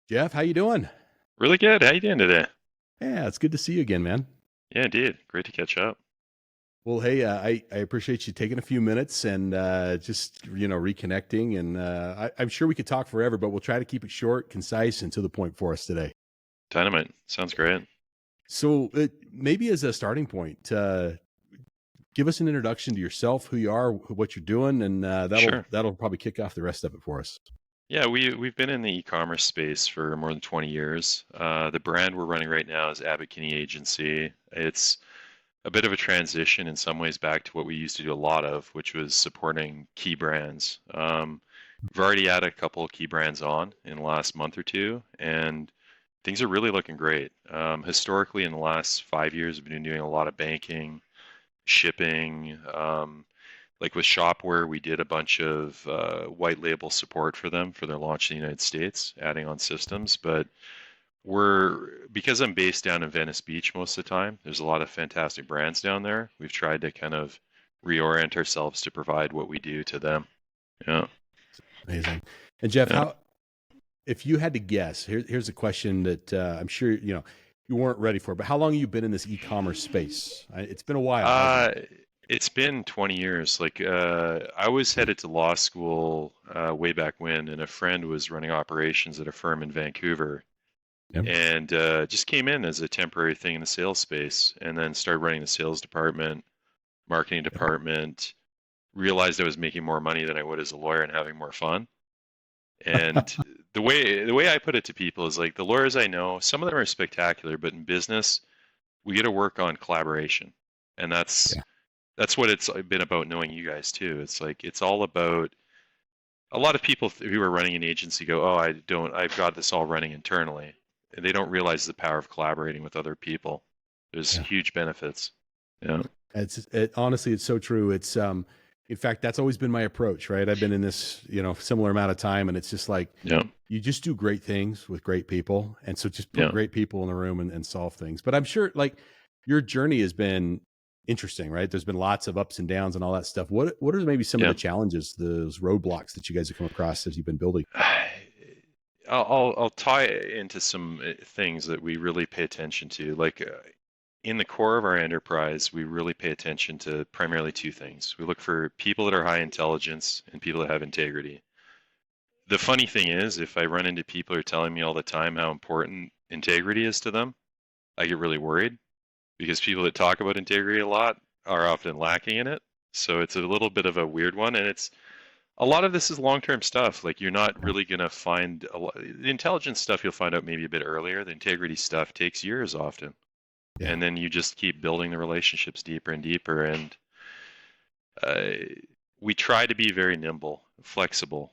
Jeff, how you doing? Really good. How you doing today? Yeah, it's good to see you again, man. Yeah, indeed. Great to catch up. Well, hey, I appreciate you taking a few minutes and just reconnecting. And I'm sure we could talk forever, but we'll try to keep it short, concise, and to the point for us today. Dynamite. Sounds great. So maybe as a starting point, give us an introduction to yourself, who you are, what you're doing, and that'll Sure. that'll probably kick off the rest of it for us. Yeah, we've been in the e-commerce space for more than 20 years. The brand we're running right now is Abbot Kinney Agency. It's a bit of a transition in some ways back to what we used to do a lot of, which was supporting key brands. We've already had a couple of key brands on in the last month or two, and things are really looking great. Historically, in the last 5 years, we've been doing a lot of banking, shipping. Like with Shopware, we did a bunch of white label support for them for their launch in the United States, adding on systems. But because I'm based down in Venice Beach most of the time, there's a lot of fantastic brands down there. We've tried to kind of reorient ourselves to provide what we do to them. Yeah, Amazing. And Jeff, yeah. how if you had to guess, here's a question that I'm sure you weren't ready for, but how long have you been in this e-commerce space? It's been a while, hasn't it? Uh, it's been 20 years. I was headed to law school way back when, and a friend was running operations at a firm in Vancouver, Yeah. and just came in as a temporary thing in the sales space, and then started running the sales department, marketing Yeah. department. Realized I was making more money than I would as a lawyer and having more fun. And the way I put it to people is like the lawyers I know, some of them are spectacular, but in business, we got to work on collaboration, and Yeah. that's what it's been about knowing you guys too. It's like it's all about a lot of people who are running an agency go, "Oh, I've got this all running internally." And they don't realize the power of collaborating with other people. There's Yeah. huge benefits. Yeah. Honestly, it's so true. In fact, that's always been my approach, right? I've been in this, similar amount of time, and it's just like Yeah. you just do great things with great people, and so just put Yeah. great people in the room and solve things. But I'm sure, like, your journey has been interesting, right? There's been lots of ups and downs and all that stuff. What are maybe some of Yeah. the challenges, those roadblocks that you guys have come across as you've been building? I'll tie it into some things that we really pay attention to. In the core of our enterprise, we really pay attention to primarily two things. We look for people that are high intelligence and people that have integrity. The funny thing is, if I run into people who are telling me all the time how important integrity is to them, I get really worried because people that talk about integrity a lot are often lacking in it. So it's a little bit of a weird one, and it's a lot of this is long-term stuff. Like you're not Yeah. really gonna find a lot. The intelligence stuff you'll find out maybe a bit earlier. The integrity stuff takes years often, Yeah. and then you just keep building the relationships deeper and deeper. And uh, we try to be very nimble, flexible.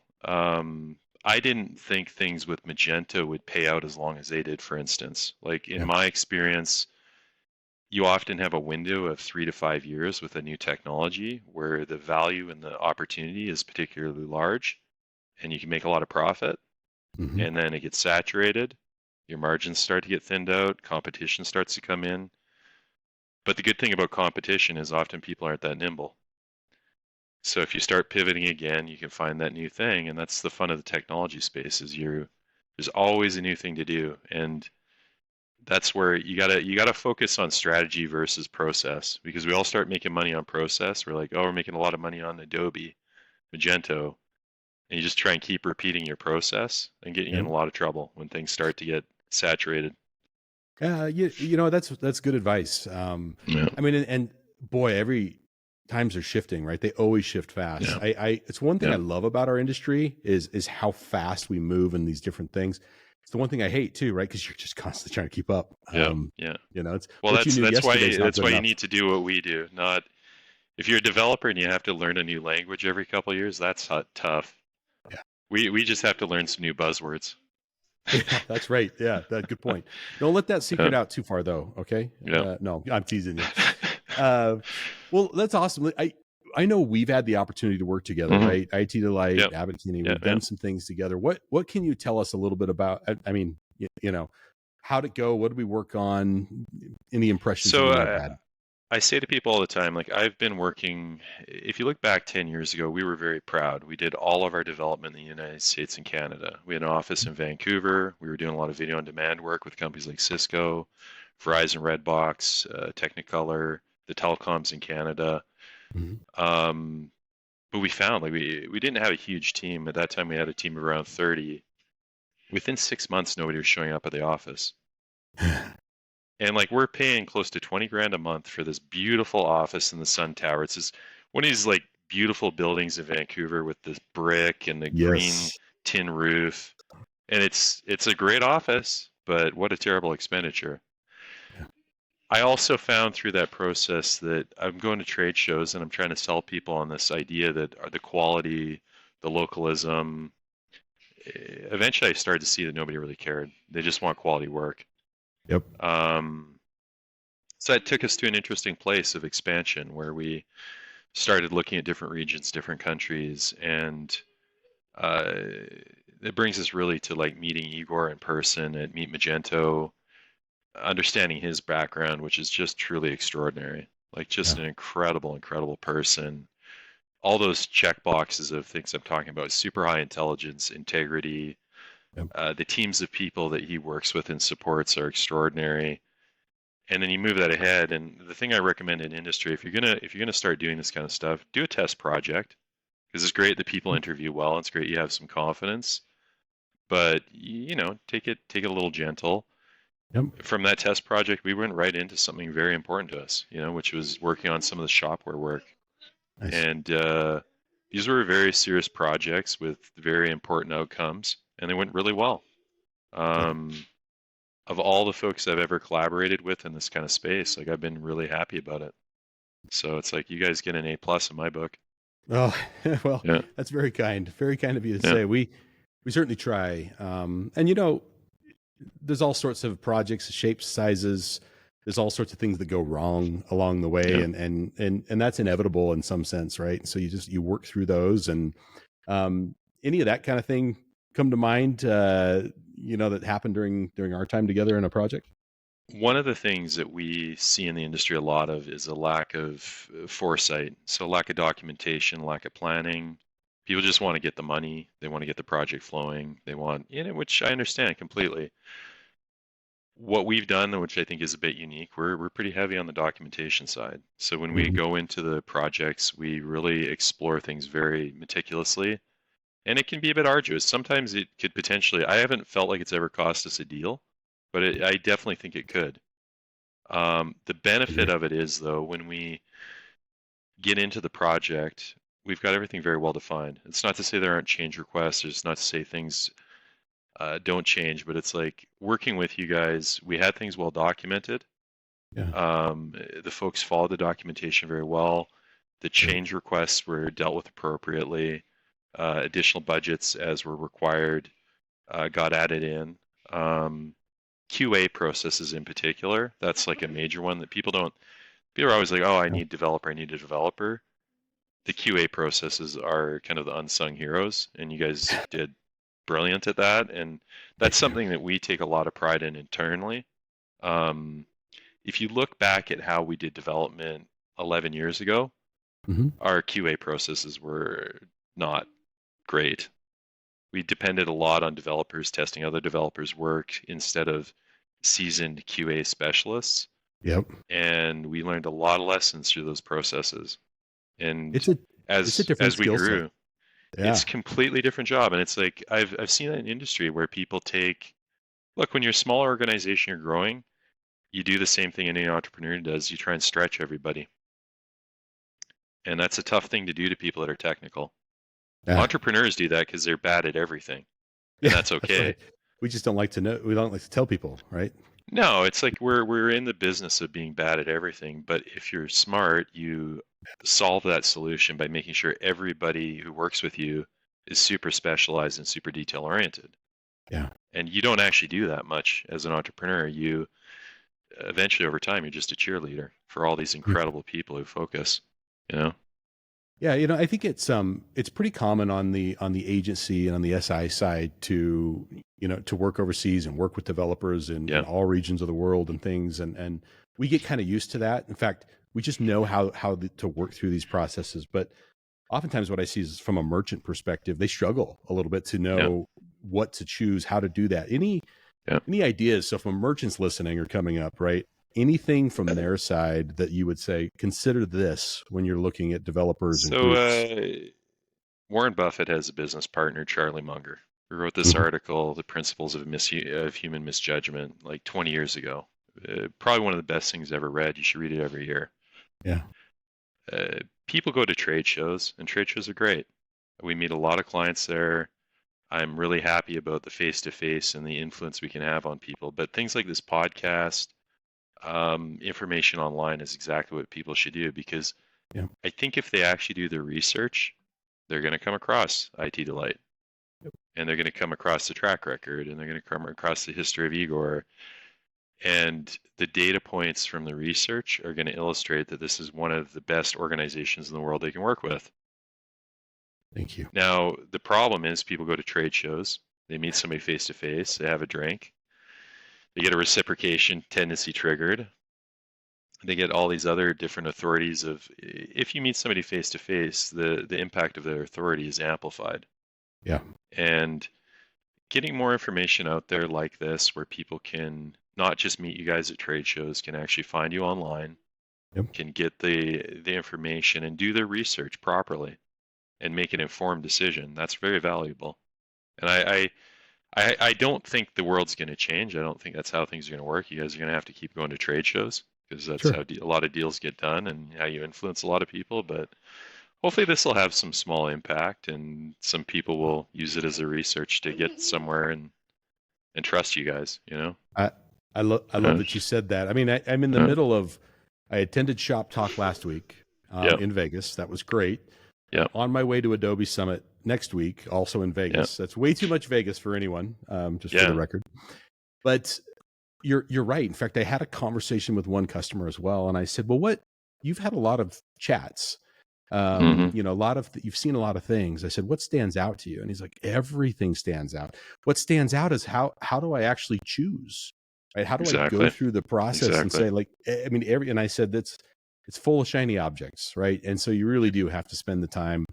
I didn't think things with Magento would pay out as long as they did, for instance. Like in Yeah. my experience, you often have a window of 3 to 5 years with a new technology where the value and the opportunity is particularly large and you can make a lot of profit. Hmm. And then it gets saturated, your margins start to get thinned out, competition starts to come in. But the good thing about competition is often people aren't that nimble. So if you start pivoting again, you can find that new thing, and that's the fun of the technology space is there's always a new thing to do. And that's where you gotta focus on strategy versus process because we all start making money on process. We're like, oh, we're making a lot of money on Adobe, Magento, and you just try and keep repeating your process and getting Yeah. in a lot of trouble when things start to get saturated. That's good advice. Yeah, I mean, and boy, every times are shifting, right? They always shift fast. yeah, It's one thing I yeah, love about our industry is how fast we move in these different things. It's the one thing I hate too, right? Because you're just constantly trying to keep up. yeah, yeah. It's Well, what you knew that's yesterday is why not that's good why you enough. need to do what we do. Not if you're a developer and you have to learn a new language every couple of years, that's tough. Yeah, We just have to learn some new buzzwords. yeah, that's right. Yeah, good point. Don't let that Yeah, secret out too far, though. Okay. yeah. No, I'm teasing you. Uh, well, that's awesome. I know we've had the opportunity to work together, Hmm. right? IT Delight, Yeah, Abbott Kinney. yeah, We've yeah. done some things together. What can you tell us a little bit about? I mean, how'd it go? What did we work on? Any impressions that So you might have had? I say to people all the time, like I've been working, if you look back 10 years ago, we were very proud. We did all of our development in the United States and Canada. We had an office in Vancouver. We were doing a lot of video on demand work with companies like Cisco, Verizon, Redbox, Technicolor, the telecoms in Canada. Mhm. Um, but we found like we didn't have a huge team. At that time, we had a team of around 30. Within 6 months, nobody was showing up at the office. And like we're paying close to 20 grand a month for this beautiful office in the Sun Tower. It's just one of these like beautiful buildings in Vancouver with this brick and the green Yes. tin roof. And it's a great office, but what a terrible expenditure. Yeah. I also found through that process that I'm going to trade shows and I'm trying to sell people on this idea that the quality, the localism. Eventually, I started to see that nobody really cared. They just want quality work. Yep. Um, So that took us to an interesting place of expansion where we started looking at different regions, different countries, and uh, it brings us really to like meeting Igor in person at Meet Magento, understanding his background, which is just truly extraordinary. Like just Yeah. an incredible, incredible person. All those check boxes of things I'm talking about, super high intelligence, integrity. Yep. The teams of people that he works with and supports are extraordinary. And then you move that ahead. And the thing I recommend in industry, if you're gonna start doing this kind of stuff, do a test project because it's great that people interview well. It's great you have some confidence, but take it a little gentle. Yep. From that test project, we went right into something very important to us, which was working on some of the shopware work. Nice. And these were very serious projects with very important outcomes, and they went really well. Yep. Um, of all the folks I've ever collaborated with in this kind of space, like I've been really happy about it. So it's like you guys get an A+ in my book. Oh, well, Yeah, that's very kind. Very kind of you to yeah, say. We certainly try. And there's all sorts of projects, shapes, sizes. There's all sorts of things that go wrong along the way, yeah. and that's inevitable in some sense, right? So you work through those, and um, any of that kind of thing come to mind, that happened during our time together in a project. One of the things that we see in the industry a lot of is a lack of foresight. So lack of documentation, lack of planning. People just want to get the money. They want to get the project flowing. They want, which I understand completely. What we've done, which I think is a bit unique, we're pretty heavy on the documentation side. So when we Mhm. go into the projects, we really explore things very meticulously, and it can be a bit arduous. Sometimes it could potentially, I haven't felt like it's ever cost us a deal, but I definitely think it could. The benefit Agree. of it is, though, when we get into the project, we've got everything very well defined. It's not to say there aren't change requests. It's not to say things don't change, but it's like working with you guys, we had things well documented. Yeah. The folks followed the documentation very well. The Yep. change requests were dealt with appropriately. Additional budgets, as were required, got added in. QA processes in particular, that's like a major one that people are always like, oh, I Yeah. need developer, I need a developer. The QA processes are kind of the unsung heroes, and you guys did brilliant at that. And that's Thank you. something that we take a lot of pride in internally. Um, if you look back at how we did development 11 years ago, Hmm. our QA processes were not great. We depended a lot on developers testing other developers' work instead of seasoned QA specialists. Yep. And we learned a lot of lessons through those processes. And It's a it's a different as we skill set. grew, it's Yeah. a completely different job. And it's like I've seen that in industry where people look, when you're a smaller organization, you're growing, you do the same thing any entrepreneur does. You try and stretch everybody. And that's a tough thing to do to people that are technical. Yeah. Entrepreneurs do that because they're bad at everything, and Yeah. that's That's okay. right. We just don't like to know. We don't like to tell people, right? No, it's like we're in the business of being bad at everything, but if you're smart, you solve that solution by making sure everybody who works with you is super specialized and super detail oriented. Yeah. And you don't actually do that much as an entrepreneur. You eventually over time you're just a cheerleader for all these Yeah. incredible people who focus, you know? Yeah, I think it's pretty common on the agency and on the SI side to work overseas and work with developers in Yeah. all regions of the world and things, and we get kind of used to that. In fact, we just know to work through these processes. But oftentimes what I see is from a merchant perspective, they struggle a little bit to Yeah. know what to choose, how to do that. Any ideas? So if a merchant's listening or coming up, right? Anything from their side that you would say, consider this when you're looking at developers and So groups? Warren Buffett has a business partner, Charlie Munger, who wrote this Mhm. article, "The Principles of Human Misjudgment," like 20 years ago. Probably one of the best things ever read. You should read it every year. Yeah. People go to trade shows, and trade shows are great. We meet a lot of clients there. I'm really happy about the face-to-face and the influence we can have on people. But things like this podcast, information online is exactly what people should do, because Yeah. I think if they actually do their research, they're going to come across IT Delight, Yep. and they're going to come across the track record, and they're going to come across the history of Igor. And the data points from the research are going to illustrate that this is one of the best organizations in the world they can work with. Thank you. Now, the problem is people go to trade shows, they meet somebody face to face, they have a drink, they get a reciprocation tendency triggered, they get all these other different authorities of, if you meet somebody face to face, the impact of their authority is amplified. Yeah. And getting more information out there like this, where people can not just meet you guys at trade shows, can actually find you online, Yep. can get the information and do their research properly and make an informed decision. That's very valuable. And I don't think the world's going to change. I don't think that's how things are going to work. You guys are going to have to keep going to trade shows, because that's Sure. how a lot of deals get done and how you influence a lot of people. But hopefully this will have some small impact, and some people will use it as a research to get somewhere and trust you guys, you know? I love that you said that. I mean, I'm in the middle of, I attended Shop Talk last week Yep. in Vegas. That was great. Yep. On my way to Adobe Summit next week, also in Vegas. That's way too much Vegas for anyone, just for the record. But you're right. In fact, I had a conversation with one customer as well, and I said, "Well, you've had a lot of chats, you know, you've seen a lot of things." I said, "What stands out to you?" And he's like, "Everything stands out. What stands out is how do I actually choose? Right? How do I go through the process and say, like, I mean, and I said, it's full of shiny objects, right? And so you really do have to spend the time."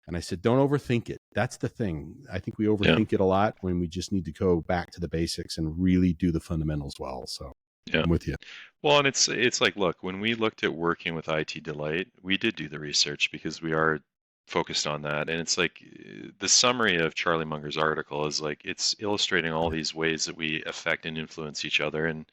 And I said, don't overthink it. That's the thing. I think we overthink it a lot, when we just need to go back to the basics and really do the fundamentals well. So I'm with you. Well, and it's like, look, when we looked at working with IT Delight, we did do the research, because we are focused on that. And it's like, the summary of Charlie Munger's article is like, it's illustrating all these ways that we affect and influence each other. And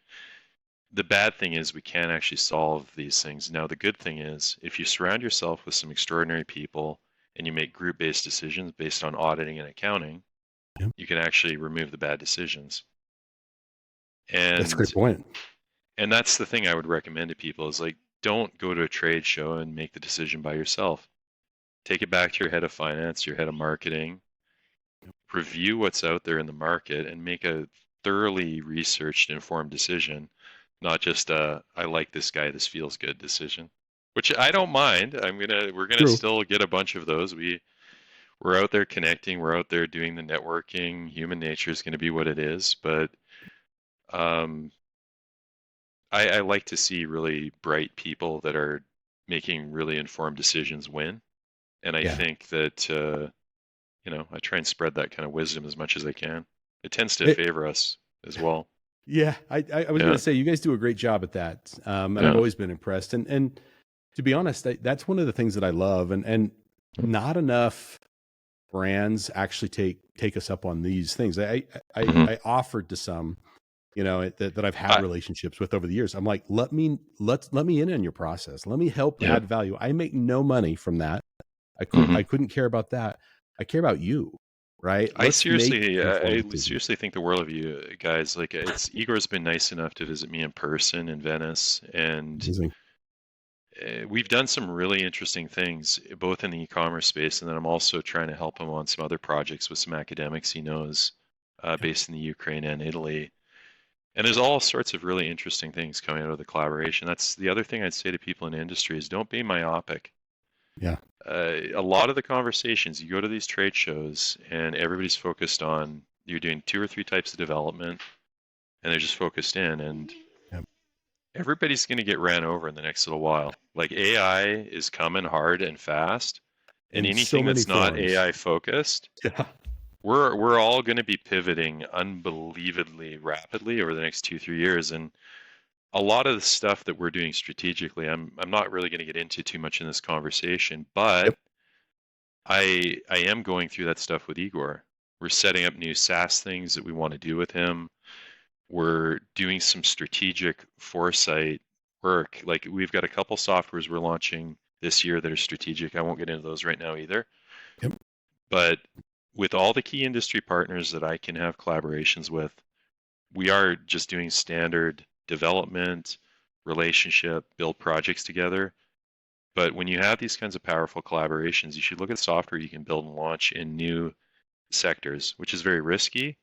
the bad thing is we can't actually solve these things. Now, the good thing is, if you surround yourself with some extraordinary people and you make group-based decisions based on auditing and accounting, you can actually remove the bad decisions. And that's a great point. And that's the thing I would recommend to people, is like, don't go to a trade show and make the decision by yourself. Take it back to your head of finance, your head of marketing, review what's out there in the market, and make a thoroughly researched, informed decision, not just a, I like this guy, this feels good decision, which I don't mind. We're gonna still get a bunch of those. We're out there connecting, we're out there doing the networking. Human nature is going to be what it is, but I like to see really bright people that are making really informed decisions win. And I think that, you know, I try and spread that kind of wisdom as much as I can. It tends to favor us as well. Yeah, I was going to say, you guys do a great job at that. And I've always been impressed. And to be honest, that's one of the things that I love. And not enough brands actually take us up on these things. I offered to some, you know, that I've had relationships with over the years. I'm like, let me in on your process. Let me help add value. I make no money from that. I couldn't care about that. I care about you, right? I seriously think the world of you guys. Like, Igor's been nice enough to visit me in person in Venice, and we've done some really interesting things, both in the e-commerce space, and then I'm also trying to help him on some other projects with some academics he knows, based in the Ukraine and Italy. And there's all sorts of really interesting things coming out of the collaboration. That's the other thing I'd say to people in the industry, is don't be myopic. Yeah. A lot of the conversations, you go to these trade shows and everybody's focused on, you're doing 2 or 3 types of development, and they're just focused in. And everybody's going to get ran over in the next little while. Like AI is coming hard and fast, and in so anything many that's not forms. AI focused, Yeah. we're all going to be pivoting unbelievably rapidly over the next 2-3 years. And a lot of the stuff that we're doing strategically, I'm not really going to get into too much in this conversation, but Yep. I am going through that stuff with Igor. We're setting up new SaaS things that we want to do with him. We're doing some strategic foresight work. Like we've got a couple softwares we're launching this year that are strategic. I won't get into those right now either. Yep. But with all the key industry partners that I can have collaborations with, we are just doing standard development, relationship, build projects together. But when you have these kinds of powerful collaborations, you should look at software you can build and launch in new sectors, which is very risky.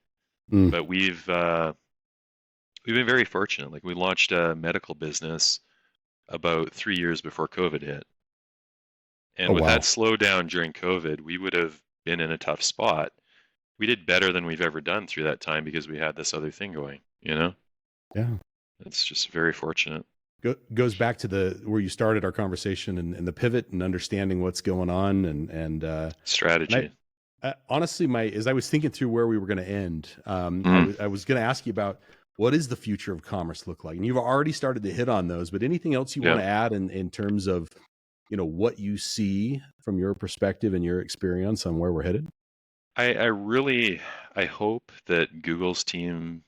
Mm. But we've been very fortunate. Like we launched a medical business about 3 years before COVID hit. Oh And with that wow. slowdown during COVID, we would have been in a tough spot. We did better than we've ever done through that time because we had this other thing going, you know? Yeah. It's just very fortunate. Goes back to the where you started our conversation and the pivot and understanding what's going on and Strategy. honestly, my as I was thinking through where we were going to end, Mm, I was going to ask you about what does the future of commerce look like, and you've already started to hit on those. But anything else you want yeah. to add in terms of what you see from your perspective and your experience on where we're headed? I really I hope that Google's teams,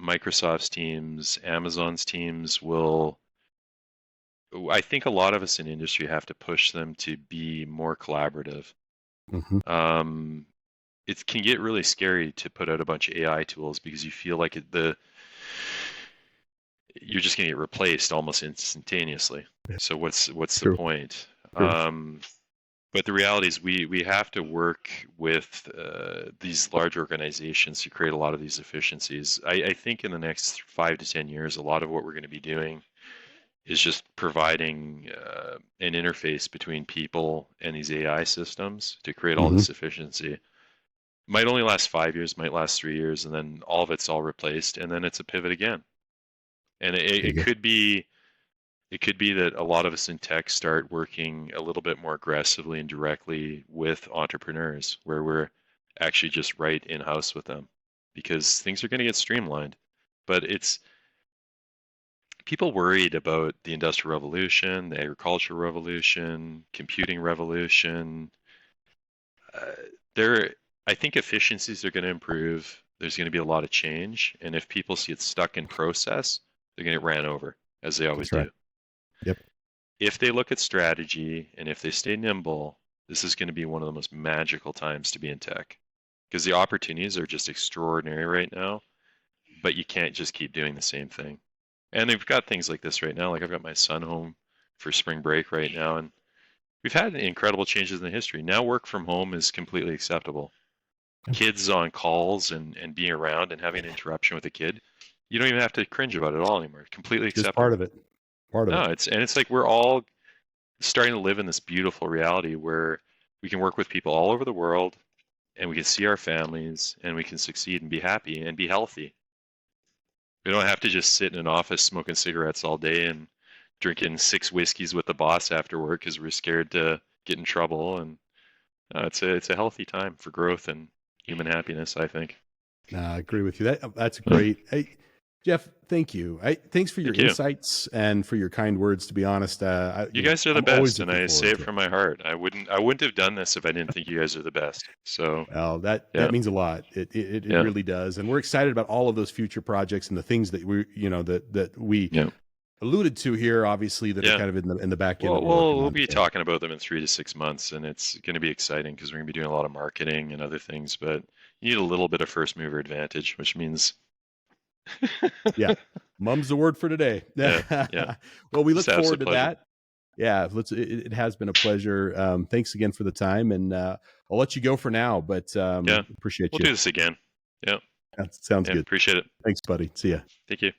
Microsoft's teams, Amazon's teams will I think a lot of us in industry have to push them to be more collaborative. Hmm. Um, it can get really scary to put out a bunch of AI tools because you feel like you're just going to get replaced almost instantaneously. Yeah, So what's the true. point? True. But the reality is we have to work with these large organizations to create a lot of these efficiencies. I think in the next 5 to 10 years, a lot of what we're going to be doing is just providing an interface between people and these AI systems to create all Hmm. this efficiency. Might only last 5 years, might last 3 years, and then all of it's all replaced, and then it's a pivot again. And There you go. it could be that a lot of us in tech start working a little bit more aggressively and directly with entrepreneurs, where we're actually just right in house with them, because things are going to get streamlined. But it's people worried about the industrial revolution, the agricultural revolution, computing revolution. Uh, there, I think efficiencies are going to improve. There's going to be a lot of change, and if people see it stuck in process, they're going to get ran over, as they always That's right. do. Yep. If they look at strategy and if they stay nimble, this is going to be one of the most magical times to be in tech, because the opportunities are just extraordinary right now, but you can't just keep doing the same thing. And they've got things like this right now. Like I've got my son home for spring break right now, and we've had incredible changes in the history. Now work from home is completely acceptable. Yep. Kids on calls and being around and having an interruption with a kid, you don't even have to cringe about it all anymore. Completely Just part acceptable. of it. Part of No, it. it's like we're all starting to live in this beautiful reality where we can work with people all over the world and we can see our families and we can succeed and be happy and be healthy. We don't have to just sit in an office smoking cigarettes all day and drinking 6 whiskeys with the boss after work because we're scared to get in trouble. And it's a healthy time for growth and human happiness, I think. I agree with you. That's great. Hey, Jeff, thank you. Thanks for your Thank you. insights and for your kind words. To be honest, You guys are the I'm always best, and looking I say forward it to it. from my heart. I wouldn't have done this if I didn't think you guys are the best. So Well, that yeah, means a lot. It yeah, really does, and we're excited about all of those future projects and the things that we yeah, alluded to here. Obviously, that are yeah. kind of in the back end that Well, we're working we'll on. be So, talking about them in 3 to 6 months, and it's going to be exciting because we're going to be doing a lot of marketing and other things. But you need a little bit of first mover advantage, which means, yeah, mum's the word for today. yeah, yeah, Well, we just look an forward absolute to pleasure. that. Yeah, it has been a pleasure. Thanks again for the time, and I'll let you go for now. But Yeah, appreciate we'll you. do this again. Yeah, That sounds yeah, good. appreciate it. Thanks, buddy. See ya. Thank you.